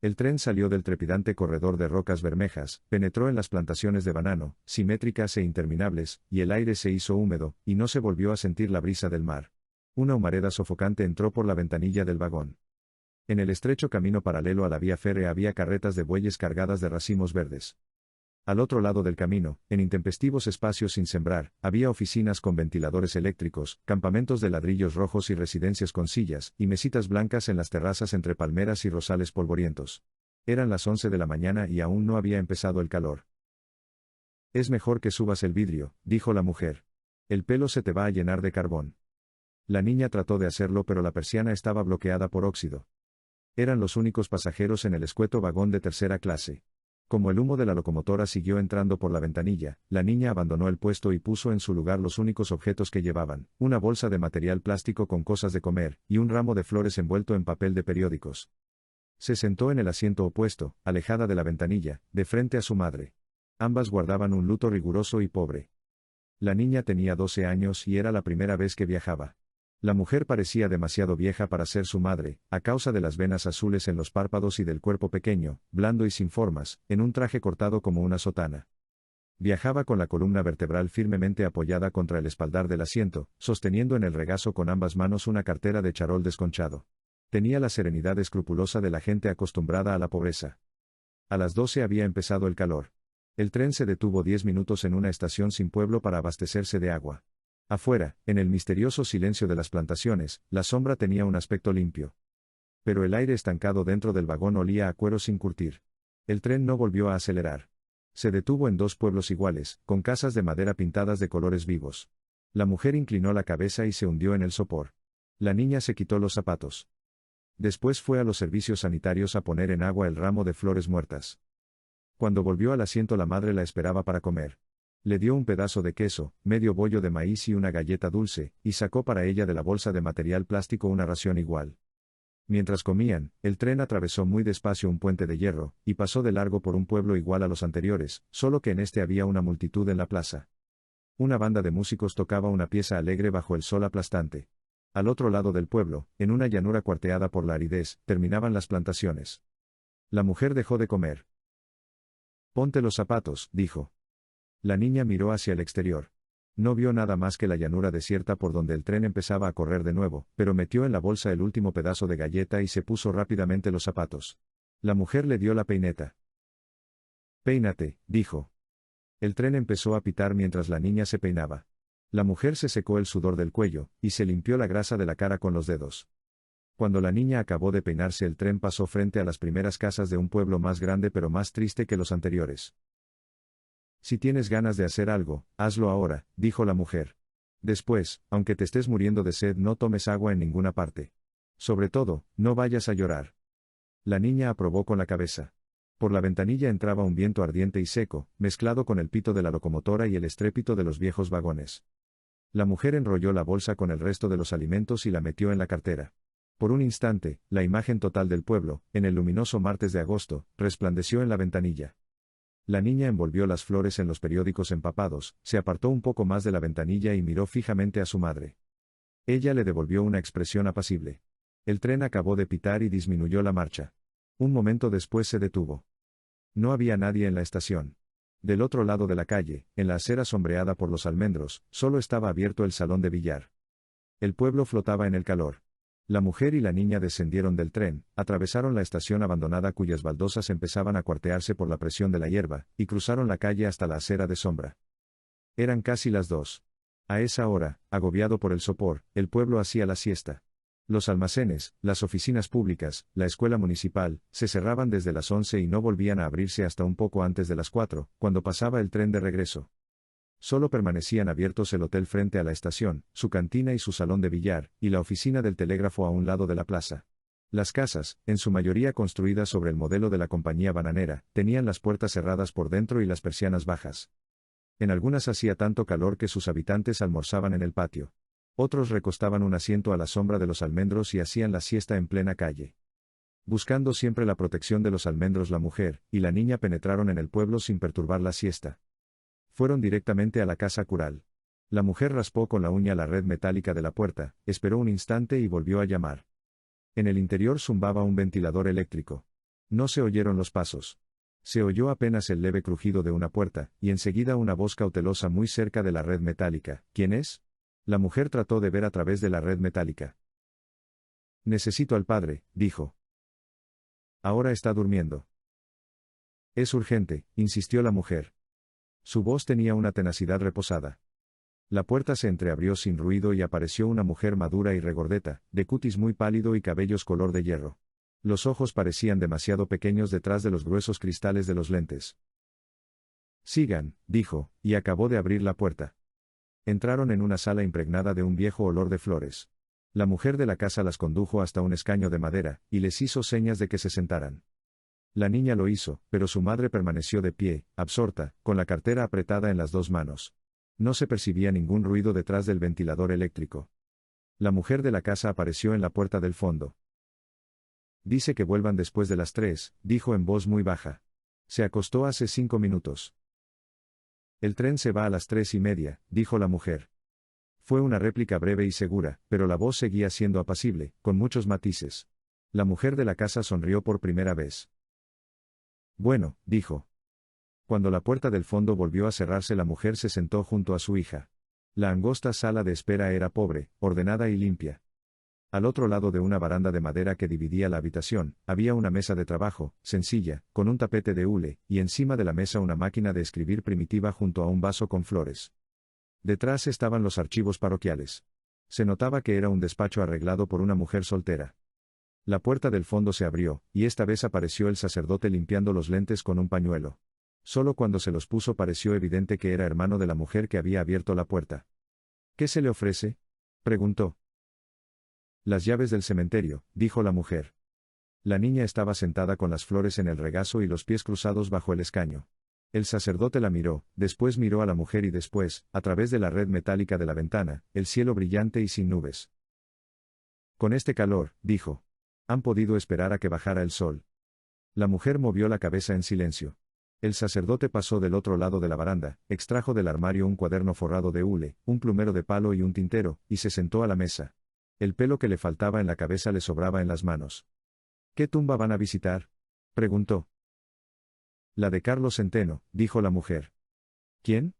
El tren salió del trepidante corredor de rocas bermejas, penetró en las plantaciones de banano, simétricas e interminables, y el aire se hizo húmedo, y no se volvió a sentir la brisa del mar. Una humareda sofocante entró por la ventanilla del vagón. En el estrecho camino paralelo a la vía férrea había carretas de bueyes cargadas de racimos verdes. Al otro lado del camino, en intempestivos espacios sin sembrar, había oficinas con ventiladores eléctricos, campamentos de ladrillos rojos y residencias con sillas, y mesitas blancas en las terrazas entre palmeras y rosales polvorientos. Eran las 11 de la mañana y aún no había empezado el calor. Es mejor que subas el vidrio, dijo la mujer. El pelo se te va a llenar de carbón. La niña trató de hacerlo pero la persiana estaba bloqueada por óxido. Eran los únicos pasajeros en el escueto vagón de tercera clase. Como el humo de la locomotora siguió entrando por la ventanilla, la niña abandonó el puesto y puso en su lugar los únicos objetos que llevaban, una bolsa de material plástico con cosas de comer, y un ramo de flores envuelto en papel de periódicos. Se sentó en el asiento opuesto, alejada de la ventanilla, de frente a su madre. Ambas guardaban un luto riguroso y pobre. La niña tenía 12 años y era la primera vez que viajaba. La mujer parecía demasiado vieja para ser su madre, a causa de las venas azules en los párpados y del cuerpo pequeño, blando y sin formas, en un traje cortado como una sotana. Viajaba con la columna vertebral firmemente apoyada contra el espaldar del asiento, sosteniendo en el regazo con ambas manos una cartera de charol desconchado. Tenía la serenidad escrupulosa de la gente acostumbrada a la pobreza. A las 12 había empezado el calor. El tren se detuvo 10 minutos en una estación sin pueblo para abastecerse de agua. Afuera, en el misterioso silencio de las plantaciones, la sombra tenía un aspecto limpio. Pero el aire estancado dentro del vagón olía a cuero sin curtir. El tren no volvió a acelerar. Se detuvo en 2 pueblos iguales, con casas de madera pintadas de colores vivos. La mujer inclinó la cabeza y se hundió en el sopor. La niña se quitó los zapatos. Después fue a los servicios sanitarios a poner en agua el ramo de flores muertas. Cuando volvió al asiento la madre la esperaba para comer. Le dio un pedazo de queso, medio bollo de maíz y una galleta dulce, y sacó para ella de la bolsa de material plástico una ración igual. Mientras comían, el tren atravesó muy despacio un puente de hierro, y pasó de largo por un pueblo igual a los anteriores, solo que en este había una multitud en la plaza. Una banda de músicos tocaba una pieza alegre bajo el sol aplastante. Al otro lado del pueblo, en una llanura cuarteada por la aridez, terminaban las plantaciones. La mujer dejó de comer. «Ponte los zapatos», dijo. La niña miró hacia el exterior. No vio nada más que la llanura desierta por donde el tren empezaba a correr de nuevo, pero metió en la bolsa el último pedazo de galleta y se puso rápidamente los zapatos. La mujer le dio la peineta. «Peínate», dijo. El tren empezó a pitar mientras la niña se peinaba. La mujer se secó el sudor del cuello, y se limpió la grasa de la cara con los dedos. Cuando la niña acabó de peinarse el tren pasó frente a las primeras casas de un pueblo más grande pero más triste que los anteriores. «Si tienes ganas de hacer algo, hazlo ahora», dijo la mujer. «Después, aunque te estés muriendo de sed, no tomes agua en ninguna parte. Sobre todo, no vayas a llorar». La niña aprobó con la cabeza. Por la ventanilla entraba un viento ardiente y seco, mezclado con el pito de la locomotora y el estrépito de los viejos vagones. La mujer enrolló la bolsa con el resto de los alimentos y la metió en la cartera. Por un instante, la imagen total del pueblo, en el luminoso martes de agosto, resplandeció en la ventanilla. La niña envolvió las flores en los periódicos empapados, se apartó un poco más de la ventanilla y miró fijamente a su madre. Ella le devolvió una expresión apacible. El tren acabó de pitar y disminuyó la marcha. Un momento después se detuvo. No había nadie en la estación. Del otro lado de la calle, en la acera sombreada por los almendros, solo estaba abierto el salón de billar. El pueblo flotaba en el calor. La mujer y la niña descendieron del tren, atravesaron la estación abandonada cuyas baldosas empezaban a cuartearse por la presión de la hierba, y cruzaron la calle hasta la acera de sombra. Eran casi las 2. A esa hora, agobiado por el sopor, el pueblo hacía la siesta. Los almacenes, las oficinas públicas, la escuela municipal, se cerraban desde las 11 y no volvían a abrirse hasta un poco antes de las 4, cuando pasaba el tren de regreso. Solo permanecían abiertos el hotel frente a la estación, su cantina y su salón de billar, y la oficina del telégrafo a un lado de la plaza. Las casas, en su mayoría construidas sobre el modelo de la compañía bananera, tenían las puertas cerradas por dentro y las persianas bajas. En algunas hacía tanto calor que sus habitantes almorzaban en el patio. Otros recostaban un asiento a la sombra de los almendros y hacían la siesta en plena calle. Buscando siempre la protección de los almendros, la mujer y la niña penetraron en el pueblo sin perturbar la siesta. Fueron directamente a la casa cural. La mujer raspó con la uña la red metálica de la puerta, esperó un instante y volvió a llamar. En el interior zumbaba un ventilador eléctrico. No se oyeron los pasos. Se oyó apenas el leve crujido de una puerta, y enseguida una voz cautelosa muy cerca de la red metálica. ¿Quién es? La mujer trató de ver a través de la red metálica. Necesito al padre, dijo. Ahora está durmiendo. Es urgente, insistió la mujer. Su voz tenía una tenacidad reposada. La puerta se entreabrió sin ruido y apareció una mujer madura y regordeta, de cutis muy pálido y cabellos color de hierro. Los ojos parecían demasiado pequeños detrás de los gruesos cristales de los lentes. Sigan, dijo, y acabó de abrir la puerta. Entraron en una sala impregnada de un viejo olor de flores. La mujer de la casa las condujo hasta un escaño de madera, y les hizo señas de que se sentaran. La niña lo hizo, pero su madre permaneció de pie, absorta, con la cartera apretada en las dos manos. No se percibía ningún ruido detrás del ventilador eléctrico. La mujer de la casa apareció en la puerta del fondo. Dice que vuelvan después de las 3, dijo en voz muy baja. Se acostó hace 5 minutos. El tren se va a las 3:30, dijo la mujer. Fue una réplica breve y segura, pero la voz seguía siendo apacible, con muchos matices. La mujer de la casa sonrió por primera vez. Bueno, dijo. Cuando la puerta del fondo volvió a cerrarse, la mujer se sentó junto a su hija. La angosta sala de espera era pobre, ordenada y limpia. Al otro lado de una baranda de madera que dividía la habitación, había una mesa de trabajo, sencilla, con un tapete de hule, y encima de la mesa una máquina de escribir primitiva junto a un vaso con flores. Detrás estaban los archivos parroquiales. Se notaba que era un despacho arreglado por una mujer soltera. La puerta del fondo se abrió, y esta vez apareció el sacerdote limpiando los lentes con un pañuelo. Solo cuando se los puso pareció evidente que era hermano de la mujer que había abierto la puerta. ¿Qué se le ofrece?, preguntó. Las llaves del cementerio, dijo la mujer. La niña estaba sentada con las flores en el regazo y los pies cruzados bajo el escaño. El sacerdote la miró, después miró a la mujer y después, a través de la red metálica de la ventana, el cielo brillante y sin nubes. Con este calor, dijo. Han podido esperar a que bajara el sol. La mujer movió la cabeza en silencio. El sacerdote pasó del otro lado de la baranda, extrajo del armario un cuaderno forrado de hule, un plumero de palo y un tintero, y se sentó a la mesa. El pelo que le faltaba en la cabeza le sobraba en las manos. ¿Qué tumba van a visitar?, preguntó. La de Carlos Centeno, dijo la mujer. ¿Quién?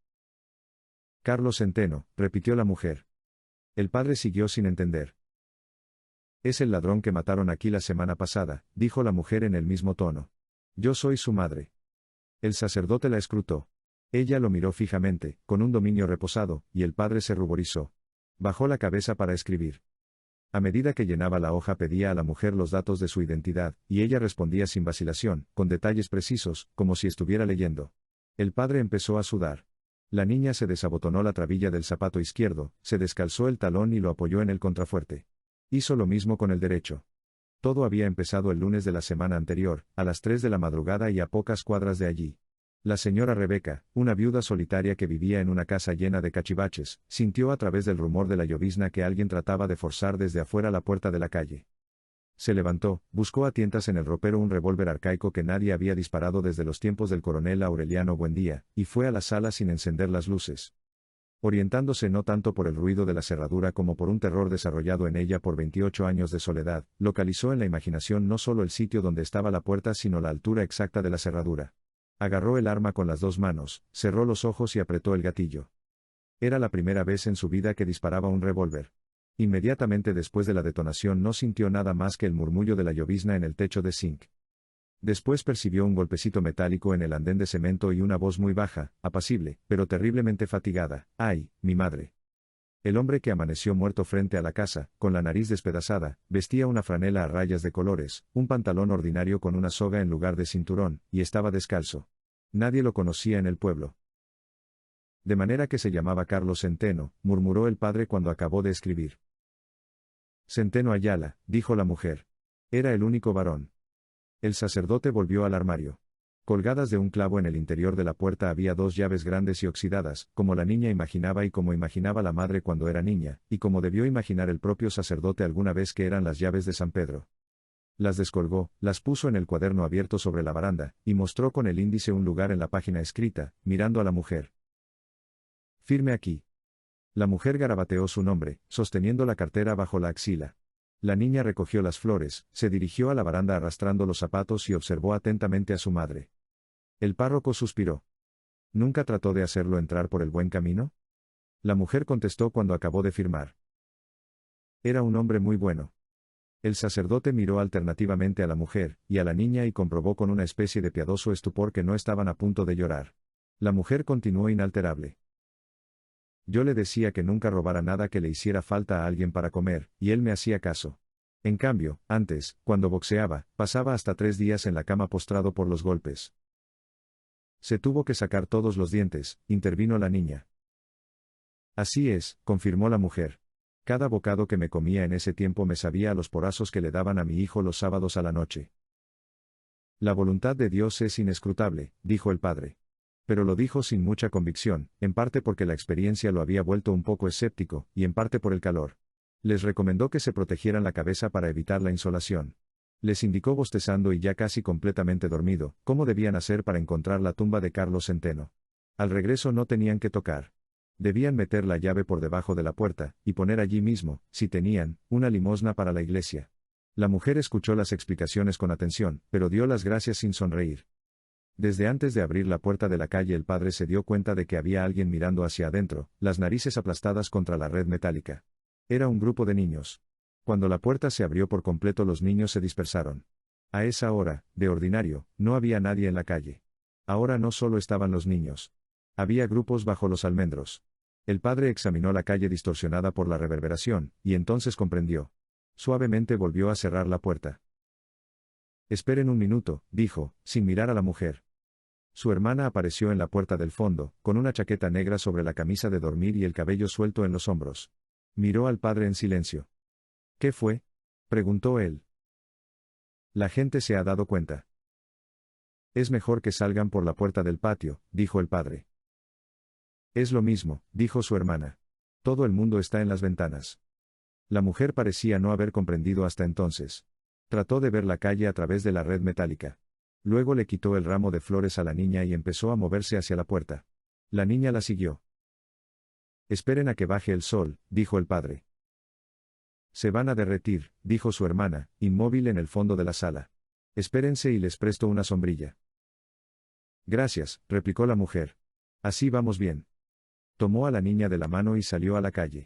Carlos Centeno, repitió la mujer. El padre siguió sin entender. Es el ladrón que mataron aquí la semana pasada, dijo la mujer en el mismo tono. Yo soy su madre. El sacerdote la escrutó. Ella lo miró fijamente, con un dominio reposado, y el padre se ruborizó. Bajó la cabeza para escribir. A medida que llenaba la hoja pedía a la mujer los datos de su identidad, y ella respondía sin vacilación, con detalles precisos, como si estuviera leyendo. El padre empezó a sudar. La niña se desabotonó la trabilla del zapato izquierdo, se descalzó el talón y lo apoyó en el contrafuerte. Hizo lo mismo con el derecho. Todo había empezado el lunes de la semana anterior, a las 3 de la madrugada y a pocas cuadras de allí. La señora Rebeca, una viuda solitaria que vivía en una casa llena de cachivaches, sintió a través del rumor de la llovizna que alguien trataba de forzar desde afuera la puerta de la calle. Se levantó, buscó a tientas en el ropero un revólver arcaico que nadie había disparado desde los tiempos del coronel Aureliano Buendía, y fue a la sala sin encender las luces. Orientándose no tanto por el ruido de la cerradura como por un terror desarrollado en ella por 28 años de soledad, localizó en la imaginación no solo el sitio donde estaba la puerta sino la altura exacta de la cerradura. Agarró el arma con las dos manos, cerró los ojos y apretó el gatillo. Era la primera vez en su vida que disparaba un revólver. Inmediatamente después de la detonación no sintió nada más que el murmullo de la llovizna en el techo de zinc. Después percibió un golpecito metálico en el andén de cemento y una voz muy baja, apacible, pero terriblemente fatigada. ¡Ay, mi madre! El hombre que amaneció muerto frente a la casa, con la nariz despedazada, vestía una franela a rayas de colores, un pantalón ordinario con una soga en lugar de cinturón, y estaba descalzo. Nadie lo conocía en el pueblo. De manera que se llamaba Carlos Centeno, murmuró el padre cuando acabó de escribir. Centeno Ayala, dijo la mujer. Era el único varón. El sacerdote volvió al armario. Colgadas de un clavo en el interior de la puerta había 2 llaves grandes y oxidadas, como la niña imaginaba y como imaginaba la madre cuando era niña, y como debió imaginar el propio sacerdote alguna vez que eran las llaves de San Pedro. Las descolgó, las puso en el cuaderno abierto sobre la baranda, y mostró con el índice un lugar en la página escrita, mirando a la mujer. Firme aquí. La mujer garabateó su nombre, sosteniendo la cartera bajo la axila. La niña recogió las flores, se dirigió a la baranda arrastrando los zapatos y observó atentamente a su madre. El párroco suspiró. ¿Nunca trató de hacerlo entrar por el buen camino? La mujer contestó cuando acabó de firmar. Era un hombre muy bueno. El sacerdote miró alternativamente a la mujer y a la niña y comprobó con una especie de piadoso estupor que no estaban a punto de llorar. La mujer continuó inalterable. Yo le decía que nunca robara nada que le hiciera falta a alguien para comer, y él me hacía caso. En cambio, antes, cuando boxeaba, pasaba hasta 3 días en la cama postrado por los golpes. Se tuvo que sacar todos los dientes, intervino la niña. Así es, confirmó la mujer. Cada bocado que me comía en ese tiempo me sabía a los porrazos que le daban a mi hijo los sábados a la noche. La voluntad de Dios es inescrutable, dijo el padre. Pero lo dijo sin mucha convicción, en parte porque la experiencia lo había vuelto un poco escéptico, y en parte por el calor. Les recomendó que se protegieran la cabeza para evitar la insolación. Les indicó bostezando y ya casi completamente dormido, cómo debían hacer para encontrar la tumba de Carlos Centeno. Al regreso no tenían que tocar. Debían meter la llave por debajo de la puerta, y poner allí mismo, si tenían, una limosna para la iglesia. La mujer escuchó las explicaciones con atención, pero dio las gracias sin sonreír. Desde antes de abrir la puerta de la calle el padre se dio cuenta de que había alguien mirando hacia adentro, las narices aplastadas contra la red metálica. Era un grupo de niños. Cuando la puerta se abrió por completo los niños se dispersaron. A esa hora, de ordinario, no había nadie en la calle. Ahora no solo estaban los niños. Había grupos bajo los almendros. El padre examinó la calle distorsionada por la reverberación, y entonces comprendió. Suavemente volvió a cerrar la puerta. Esperen un minuto, dijo, sin mirar a la mujer. Su hermana apareció en la puerta del fondo, con una chaqueta negra sobre la camisa de dormir y el cabello suelto en los hombros. Miró al padre en silencio. ¿Qué fue?, preguntó él. La gente se ha dado cuenta. Es mejor que salgan por la puerta del patio, dijo el padre. Es lo mismo, dijo su hermana. Todo el mundo está en las ventanas. La mujer parecía no haber comprendido hasta entonces. Trató de ver la calle a través de la red metálica. Luego le quitó el ramo de flores a la niña y empezó a moverse hacia la puerta. La niña la siguió. Esperen a que baje el sol, dijo el padre. Se van a derretir, dijo su hermana, inmóvil en el fondo de la sala. Espérense y les presto una sombrilla. Gracias, replicó la mujer. Así vamos bien. Tomó a la niña de la mano y salió a la calle.